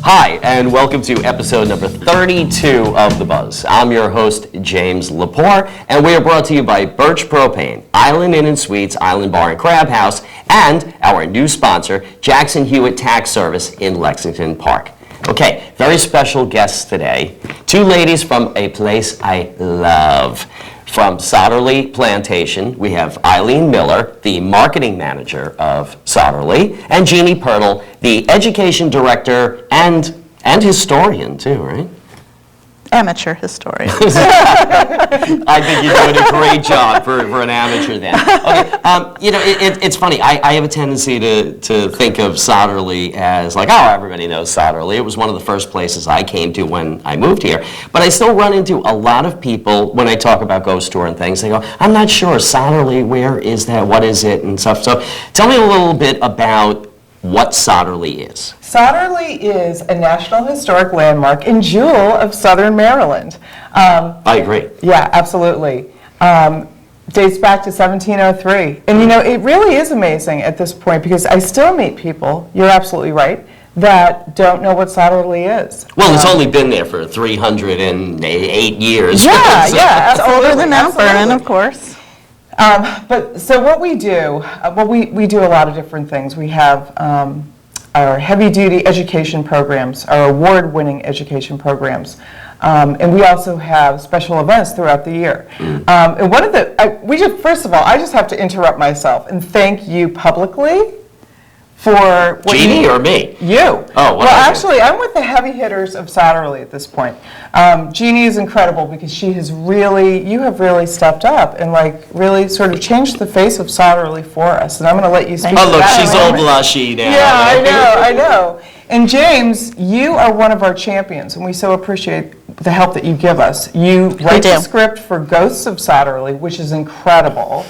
Hi, and welcome to episode number 32 of The Buzz. I'm your host, James Lepore, and we are brought to you by Birch Propane, Island Inn and Suites, Island Bar and Crab House, and our new sponsor, Jackson Hewitt Tax Service in Lexington Park. Okay, very special guests today. Two ladies from a place I love. From Sotterley Plantation, we have Eileen Miller, the marketing manager of Sotterley, and Jeanie Pirtle, the education director and historian too, right? Amateur historian. I think you're doing a great job for an amateur then. Okay, it's funny. I have a tendency to think of Sotterley as like, oh, everybody knows Sotterley. It was one of the first places I came to when I moved here. But I still run into a lot of people when I talk about Ghost Tour and things. They go, I'm not sure, Sotterley, where is that? What is it? And stuff. So tell me a little bit about what Sotterley is. Sotterley is a National Historic Landmark and jewel of Southern Maryland. I agree. Yeah, absolutely. Dates back to 1703. And you know, it really is amazing at this point because I still meet people, you're absolutely right, that don't know what Sotterley is. Well, it's only been there for 308 years. Yeah, yeah, It's older than Mount Vernon, of course. But so what we do, we do a lot of different things. We have our heavy-duty education programs, our award-winning education programs, and we also have special events throughout the year. And one of the, first of all, I just have to interrupt myself and thank you publicly for what Jeanie or me? You. Oh, well, actually, I'm with the heavy hitters of Sotterley at this point. Jeanie is incredible because you have really stepped up and like really sort of changed the face of Sotterley for us. And I'm going to let you speak. Oh, look, she's all blushy now. Yeah, I know. And James, you are one of our champions, and we so appreciate the help that you give us. You write the script for Ghosts of Sotterley, which is incredible.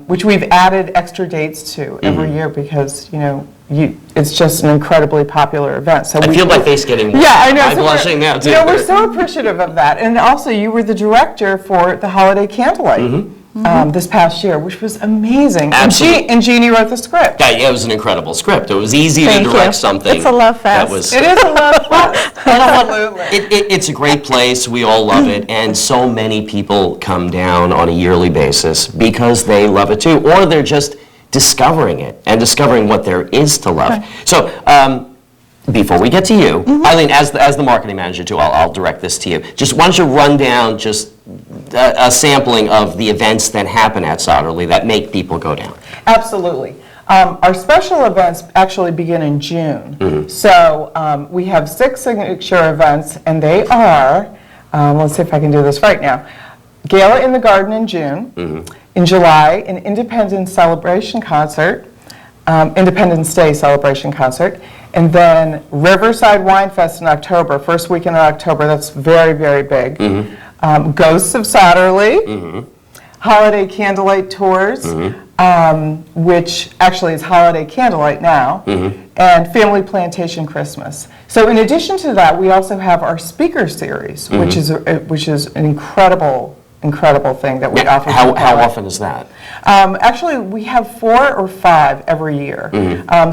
Which we've added extra dates to every year because, you know, it's just an incredibly popular event. So I feel my face getting warm. Yeah, I know. I'm blushing now, too. You know, we're so appreciative of that. And also, you were the director for the Holiday Candlelight this past year, which was amazing. Absolutely. And Jeanie wrote the script. Yeah, it was an incredible script. It was easy to direct something. It's a love fest. It is a love fest. Absolutely. It's a great place. We all love it. And so many people come down on a yearly basis because they love it too. Or they're just discovering it and discovering what there is to love. Okay. So before we get to you, Eileen, as the marketing manager too, I'll direct this to you. Just why don't you run down just a sampling of the events that happen at Sotterley that make people go down. Absolutely. Our special events actually begin in June. So we have 6 signature events, and they are, let's see if I can do this right now, Gala in the Garden in June. In July, an Independence Celebration concert, Independence Day celebration concert, and then Riverside Wine Fest in October, first weekend in October. That's very, very big. Ghosts of Sotterley, Holiday Candlelight Tours, which actually is Holiday Candlelight now, and Family Plantation Christmas. So in addition to that, we also have our speaker series, which is an incredible thing that we offer. How often is that? Actually, we have 4 or 5 every year.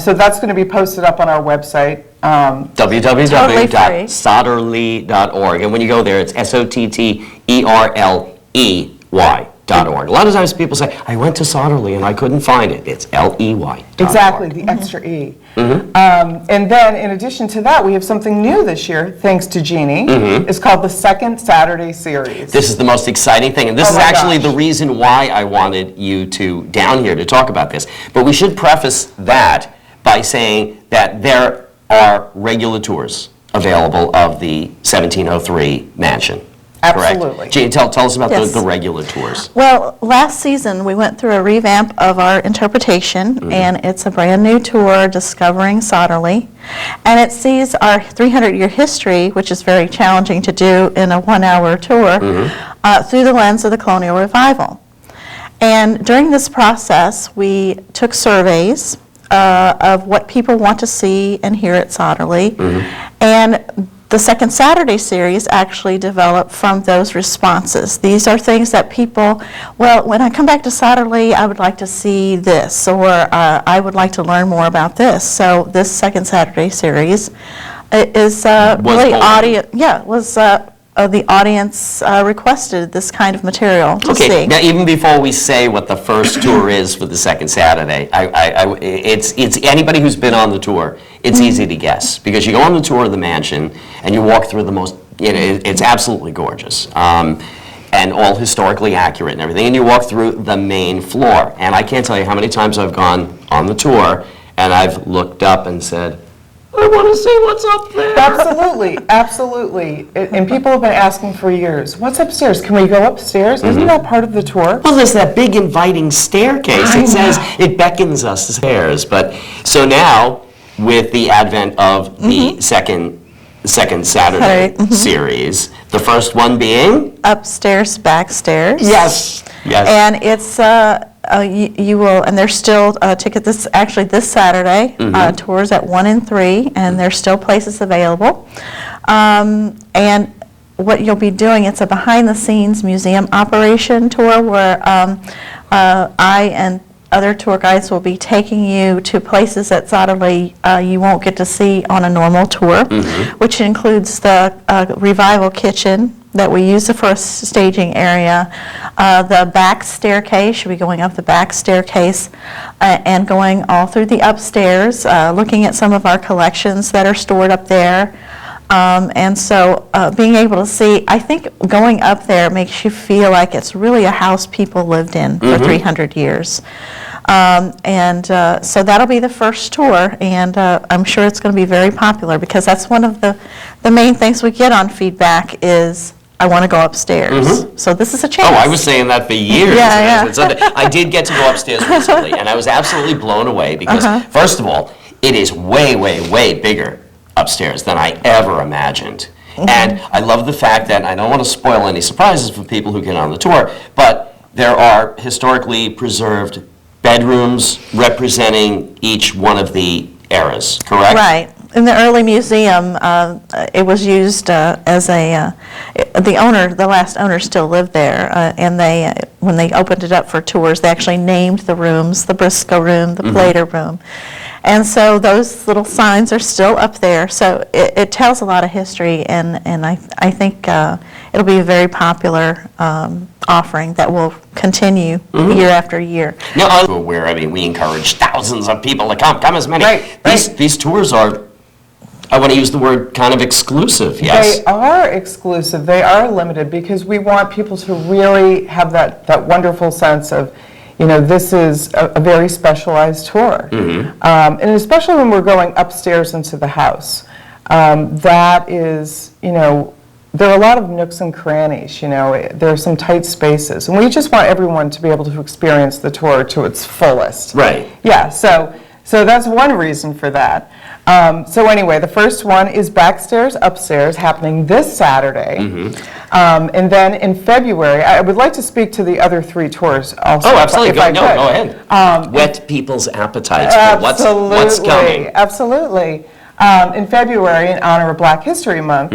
So that's going to be posted up on our website. www.sotterley.org. And when you go there, it's SOTTERLEY.org. A lot of times people say, I went to Sotterley and I couldn't find it. It's LEY. Exactly, the extra E. And then in addition to that, we have something new this year, thanks to Jeanie. It's called the Second Saturday Series. This is the most exciting thing, and this is actually the reason why I wanted you down here to talk about this. But we should preface that by saying that there are regular tours available of the 1703 mansion. Absolutely. Correct? Jeanie, tell us about the regular tours. Well, last season we went through a revamp of our interpretation, and it's a brand new tour, Discovering Sotterley, and it sees our 300-year history, which is very challenging to do in a 1-hour tour, through the lens of the colonial revival. And during this process, we took surveys of what people want to see and hear at Sotterley, and the Second Saturday series actually developed from those responses. These are things that people, well, when I come back to Sotterley, I would like to see this, or I would like to learn more about this. So this Second Saturday series It is really audience, yeah, it was the audience requested this kind of material to see. Okay, now even before we say what the first tour is for the second Saturday, it's anybody who's been on the tour, it's easy to guess, because you go on the tour of the mansion and you walk through the most, it's absolutely gorgeous. And all historically accurate and everything, and you walk through the main floor. And I can't tell you how many times I've gone on the tour and I've looked up and said, I want to see what's up there. Absolutely, absolutely. And people have been asking for years, what's upstairs? Can we go upstairs? Isn't that part of the tour? Well, there's that big inviting staircase. It says, it beckons us stairs. But, so now, with the advent of the second Saturday series, the first one being? Upstairs, backstairs. Yes, yes. And it's, you will, and there's still tickets, this Saturday, tours at 1 and 3, and there's still places available. And what you'll be doing, it's a behind-the-scenes museum operation tour where I and other tour guides will be taking you to places at Sotterley you won't get to see on a normal tour, which includes the Revival Kitchen that we use for a staging area, the back staircase, you'll be going up the back staircase and going all through the upstairs, looking at some of our collections that are stored up there. And so being able to see, I think going up there makes you feel like it's really a house people lived in for 300 years. So that'll be the first tour, and I'm sure it's going to be very popular, because that's one of the main things we get on feedback is, I want to go upstairs. So this is a chance. Oh, I was saying that for years. Yeah. I did get to go upstairs recently, and I was absolutely blown away because, first of all, it is way, way, way bigger upstairs than I ever imagined. And I love the fact that, I don't want to spoil any surprises for people who get on the tour, but there are historically preserved bedrooms representing each one of the eras, correct? Right. In the early museum, it was used as the last owner still lived there, and when they opened it up for tours, they actually named the rooms, the Briscoe room, the Plater room. And so those little signs are still up there, so it tells a lot of history, and I think it'll be a very popular offering that will continue year after year. Now, where, we encourage thousands of people to come as many. Right. These tours are, I want to use the word, kind of exclusive, yes? They are exclusive, they are limited, because we want people to really have that wonderful sense of, this is a very specialized tour. And especially when we're going upstairs into the house. That is, there are a lot of nooks and crannies, there are some tight spaces. And we just want everyone to be able to experience the tour to its fullest. Right. Yeah, so that's one reason for that. So anyway, the first one is Backstairs, Upstairs, happening this Saturday. And then in February, I would like to speak to the other 3 tours also. Oh, absolutely. If I Go could. ahead. Whet people's appetites for what's coming. Absolutely. In February, in honor of Black History Month,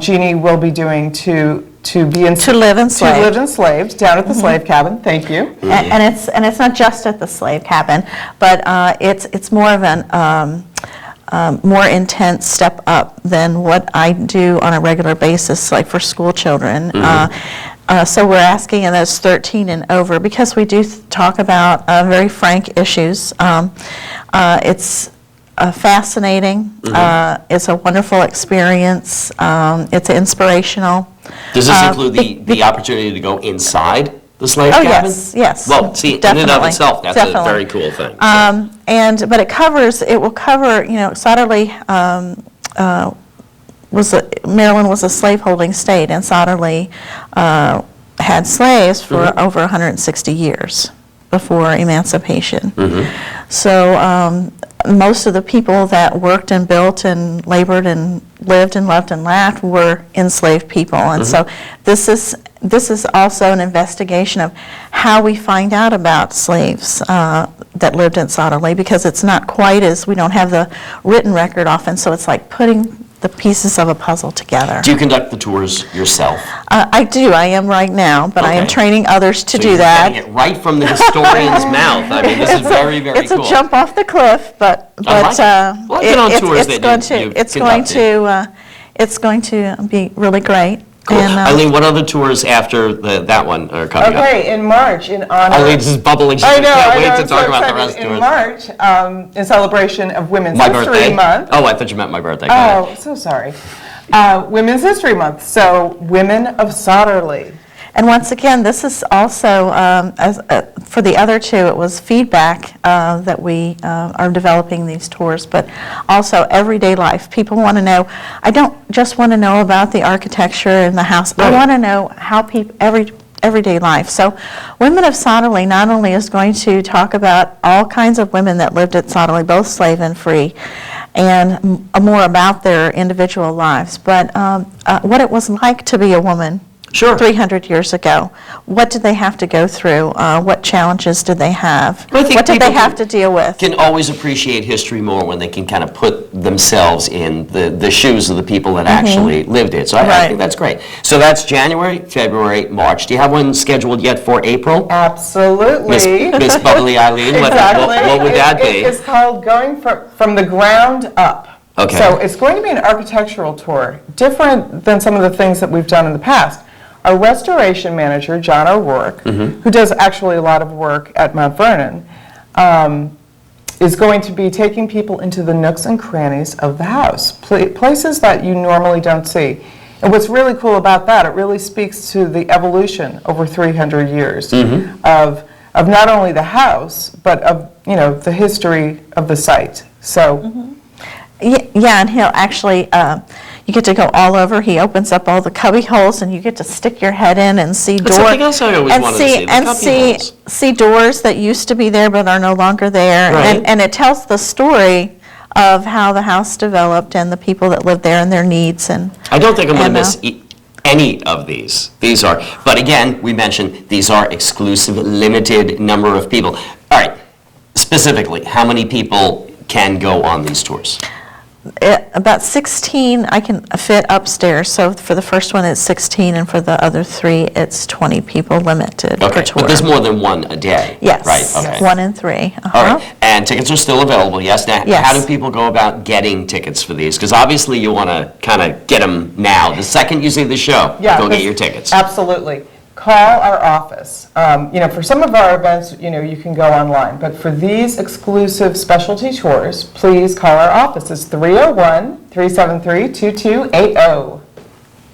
Jeanie will be doing To Live Enslaved down at the Slave Cabin. Thank you. And it's not just at the Slave Cabin, but it's more of an more intense step up than what I do on a regular basis, like for school children. So we're asking, and that's 13 and over, because we do talk about very frank issues. It's fascinating. It's a wonderful experience. It's inspirational. Does this include the opportunity to go inside the slave cabin? Yes. Well, see, in and of itself, that's a very cool thing. But it will cover, Sotterley Maryland was a slaveholding state, and Sotterley had slaves for over 160 years before emancipation. So most of the people that worked and built and labored and lived and loved and laughed were enslaved people. And so this is also an investigation of how we find out about slaves that lived in Sotterley, because it's not quite as, we don't have the written record often, so it's like putting the pieces of a puzzle together. Do you conduct the tours yourself? I do. I am right now, but I am Okay. training others to So do you're that. getting it right from the historian's mouth. I mean, this is very, very It's cool. a jump off the cliff, but I like it. Well, I've been on tours that you've it's going to be really great. Cool. And, Eileen, what other tours after that one are coming up? Okay, in March, in honor. Eileen's is bubbling. She I know, can't I wait know, to I'm talk so about the rest excited. of In it. March, in celebration of Women's My History birthday? Month. Oh, I thought you meant my birthday. Go ahead. Oh, so sorry. Women's History Month, so Women of Sotterley. And once again, this is also, for the other two, it was feedback that we are developing these tours, but also everyday life. People want to know, I don't just want to know about the architecture and the house. I Right. want to know how everyday life. So Women of Sotterley not only is going to talk about all kinds of women that lived at Sotterley, both slave and free, and more about their individual lives, but what it was like to be a woman Sure. 300 years ago. What did they have to go through? What challenges did they have? I think What did they people have to deal with? Can always appreciate history more when they can kind of put themselves in the shoes of the people that actually lived it. So I Right. think that's great. So that's January, February, March. Do you have one scheduled yet for April? Absolutely. Miss Bubbly Eileen, Exactly. what would that be? It's called Going from the Ground Up. Okay. So it's going to be an architectural tour, different than some of the things that we've done in the past. Our restoration manager, John O'Rourke, who does actually a lot of work at Mount Vernon, is going to be taking people into the nooks and crannies of the house, places that you normally don't see. And what's really cool about that, it really speaks to the evolution over 300 years of not only the house, but of, the history of the site. So. Yeah, and he'll actually, you get to go all over. He opens up all the cubby holes, and you get to stick your head in and see doors. That's something else I always wanted to see, the cubby holes. See doors that used to be there but are no longer there. Right. And it tells the story of how the house developed and the people that lived there and their needs. And I don't think I'm going to and, miss any of these. These are, but again, we mentioned these are exclusive, limited number of people. All right, specifically, how many people can go on these tours? About 16 I can fit upstairs. So for the first one, it's 16, and for the other 3, it's 20 people limited per Okay, tour. but there's more than one a day? Yes. Right, okay. 1 and 3. All right, and tickets are still available, yes? Now, Yes. how do people go about getting tickets for these? Because obviously you want to kind of get them now. The second you see the show, go get your tickets. Absolutely. Call our office. For some of our events, you can go online, but for these exclusive specialty tours, please call our office. It's 301-373-2280.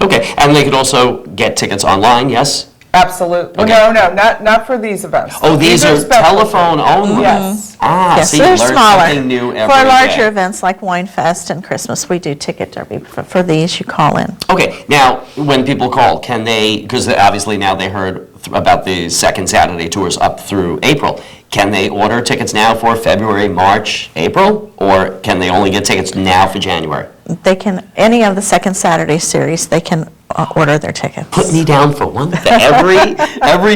Okay, and they could also get tickets online, yes? Absolutely. Okay. No, not for these events. Oh, these are specialty. telephone only? Yes. Yes, See, you they're learn smaller. something new every For day. larger events like Wine Fest and Christmas, we do ticket derby. For these, you call in. Okay, now, when people call, can they, because obviously now they heard about the second Saturday tours up through April, can they order tickets now for February, March, April? Or can they only get tickets now for January? They can, any of the second Saturday series, they can order their tickets. Put me down for one, every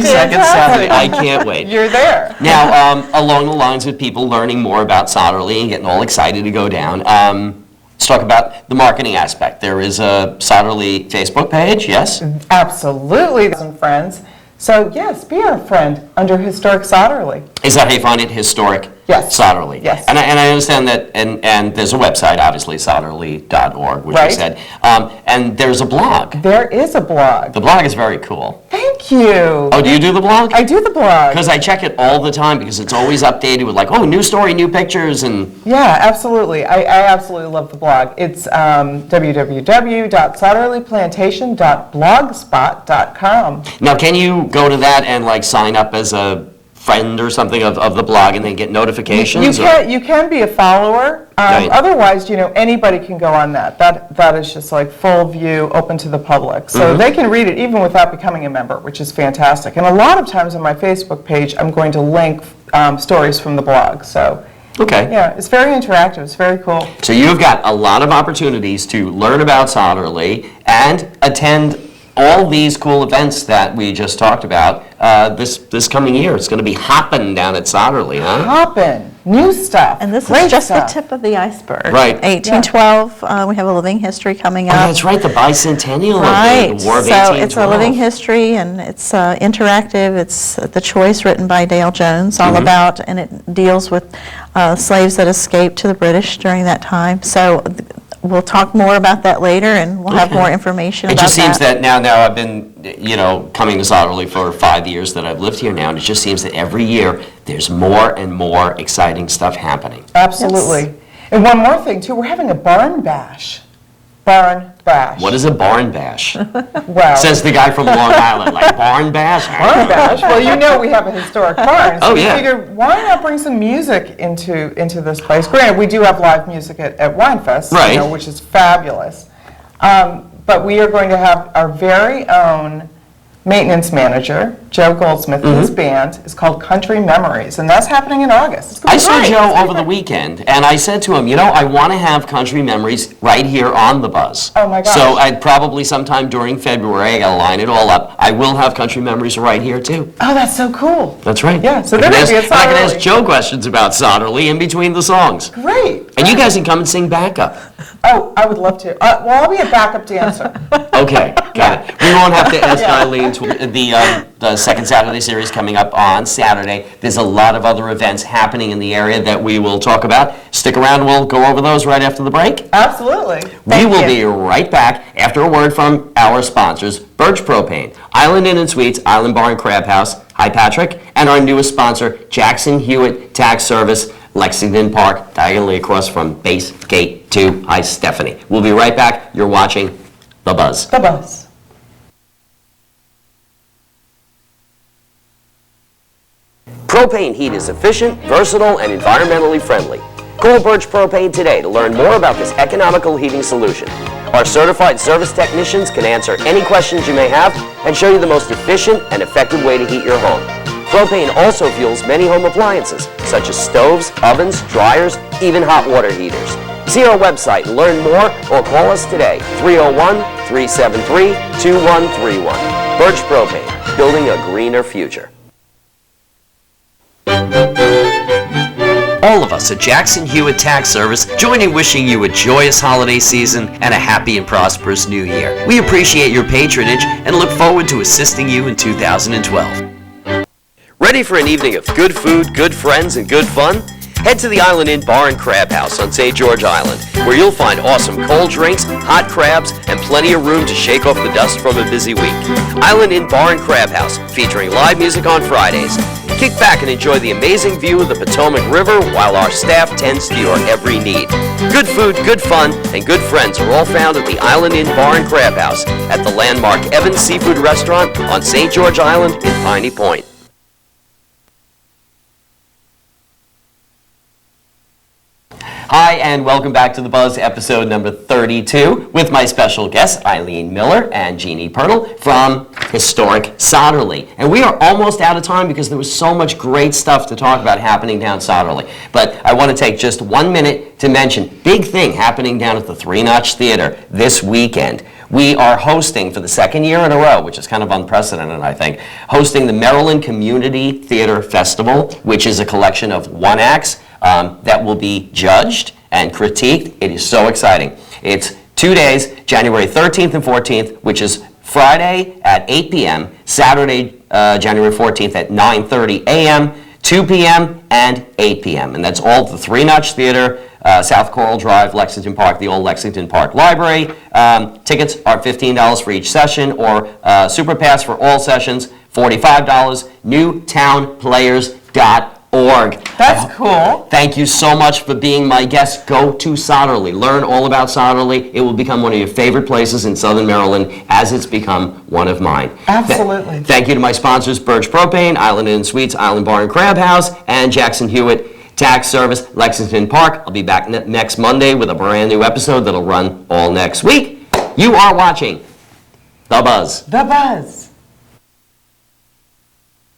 second Saturday, I can't wait. You're there. Now, along the lines of people learning more about Sotterley and getting all excited to go down, let's talk about the marketing aspect. There is a Sotterley Facebook page, yes? Absolutely, some friends. So yes, be our friend under Historic Sotterley. Is that how you find it, Historic Yes. Sotterley? Yes. And I understand that, and there's a website, obviously, sotterley.org, which you Right. said, and there's a blog. There is a blog. The blog is very cool. Thank you. Oh, do you do the blog? I do the blog. Because I check it all the time, because it's always updated with like, oh, new story, new pictures, and Yeah, absolutely. I absolutely love the blog. It's www.sotterleyplantation.blogspot.com. now can you go to that and like sign up as a friend or something of the blog and then get notifications? You can be a follower. Right. Otherwise, anybody can go on that. That is just like full view, open to the public. So they can read it even without becoming a member, which is fantastic. And a lot of times on my Facebook page, I'm going to link stories from the blog. So Okay. yeah, it's very interactive. It's very cool. So you've got a lot of opportunities to learn about Sotterley and attend all these cool events that we just talked about this coming year. It's going to be hopping down at Sotterley, huh? Hoppin'. new stuff. And this Great is just stuff. the tip of the iceberg. Right. 1812, we have a living history coming Oh, up. that's right, the bicentennial Right, of the War of so 1812. it's a living history, and it's interactive. It's The Choice, written by Dale Jones, all Mm-hmm. about, and it deals with slaves that escaped to the British during that time. So we'll talk more about that later, and we'll have more information It about just seems that now I've been, coming to Sotterley for 5 years that I've lived here now, and it just seems that every year there's more and more exciting stuff happening. Absolutely. And one more thing, too, we're having a barn bash. Barn bash. What is a barn bash? Well, Says the guy from Long Island, like barn bash? barn bash. Well, we have a historic barn, so Oh, we yeah. figured, why not bring some music into this place? Granted, we do have live music at Winefest, Right. which is fabulous. But we are going to have our very own maintenance manager, Joe Goldsmith, and his band is called Country Memories, and that's happening in August. It's gonna I be saw great. Joe over the weekend, and I said to him, I want to have Country Memories right here on the Buzz. Oh, my gosh. So I'd probably sometime during February, I got to line it all up. I will have Country Memories right here, too. Oh, that's so cool. That's right. Yeah, so I they're can gonna be ask- at I can ask Sotterley. Joe questions about Sotterley in between the songs. Great. And you guys can come and sing backup. Oh, I would love to. Well, I'll be a backup dancer. Okay, got it. We won't have to ask Eileen to the second Saturday series coming up on Saturday. There's a lot of other events happening in the area that we will talk about. Stick around, we'll go over those right after the break. Absolutely. We will Thank be you. right back after a word from our sponsors, Birch Propane, Island Inn and Suites, Island Bar and Crab House, hi Patrick, and our newest sponsor, Jackson Hewitt Tax Service, Lexington Park, diagonally across from Base Gate 2. Hi Stephanie. We'll be right back. You're watching The Buzz. The Buzz. Propane heat is efficient, versatile, and environmentally friendly. Call Birch Propane today to learn more about this economical heating solution. Our certified service technicians can answer any questions you may have and show you the most efficient and effective way to heat your home. Propane also fuels many home appliances, such as stoves, ovens, dryers, even hot water heaters. See our website and learn more or call us today, 301-373-2131. Birch Propane, building a greener future. All of us at Jackson Hewitt Tax Service join in wishing you a joyous holiday season and a happy and prosperous new year. We appreciate your patronage and look forward to assisting you in 2012. Ready for an evening of good food, good friends, and good fun? Head to the Island Inn Bar and Crab House on St. George Island, where you'll find awesome cold drinks, hot crabs, and plenty of room to shake off the dust from a busy week. Island Inn Bar and Crab House, featuring live music on Fridays. Kick back and enjoy the amazing view of the Potomac River while our staff tends to your every need. Good food, good fun, and good friends are all found at the Island Inn Bar and Crab House at the landmark Evans Seafood Restaurant on St. George Island in Piney Point. Hi, and welcome back to The Buzz, episode number 32, with my special guests, Eileen Miller and Jeanie Pirtle from historic Sotterley. And we are almost out of time because there was so much great stuff to talk about happening down Sotterley. But I want to take just 1 minute to mention, big thing happening down at the Three Notch Theater this weekend. We are hosting, for the second year in a row, which is kind of unprecedented, I think, hosting the Maryland Community Theater Festival, which is a collection of one acts that will be judged and critiqued. It is so exciting. It's 2 days, January 13th and 14th, which is Friday at 8 p.m., Saturday, January 14th at 9:30 a.m., 2 p.m., and 8 p.m. And that's all at the Three Notch Theater, South Coral Drive, Lexington Park, the old Lexington Park Library. Tickets are $15 for each session, or Super Pass for all sessions, $45, newtownplayers.org. That's cool. Thank you so much for being my guest. Go to Sotterley. Learn all about Sotterley. It will become one of your favorite places in Southern Maryland, as it's become one of mine. Absolutely. Thank you to my sponsors, Birch Propane, Island Inn and Suites, Island Bar and Crab House, and Jackson Hewitt Tax Service, Lexington Park. I'll be back next Monday with a brand new episode that'll run all next week. You are watching The Buzz. The Buzz.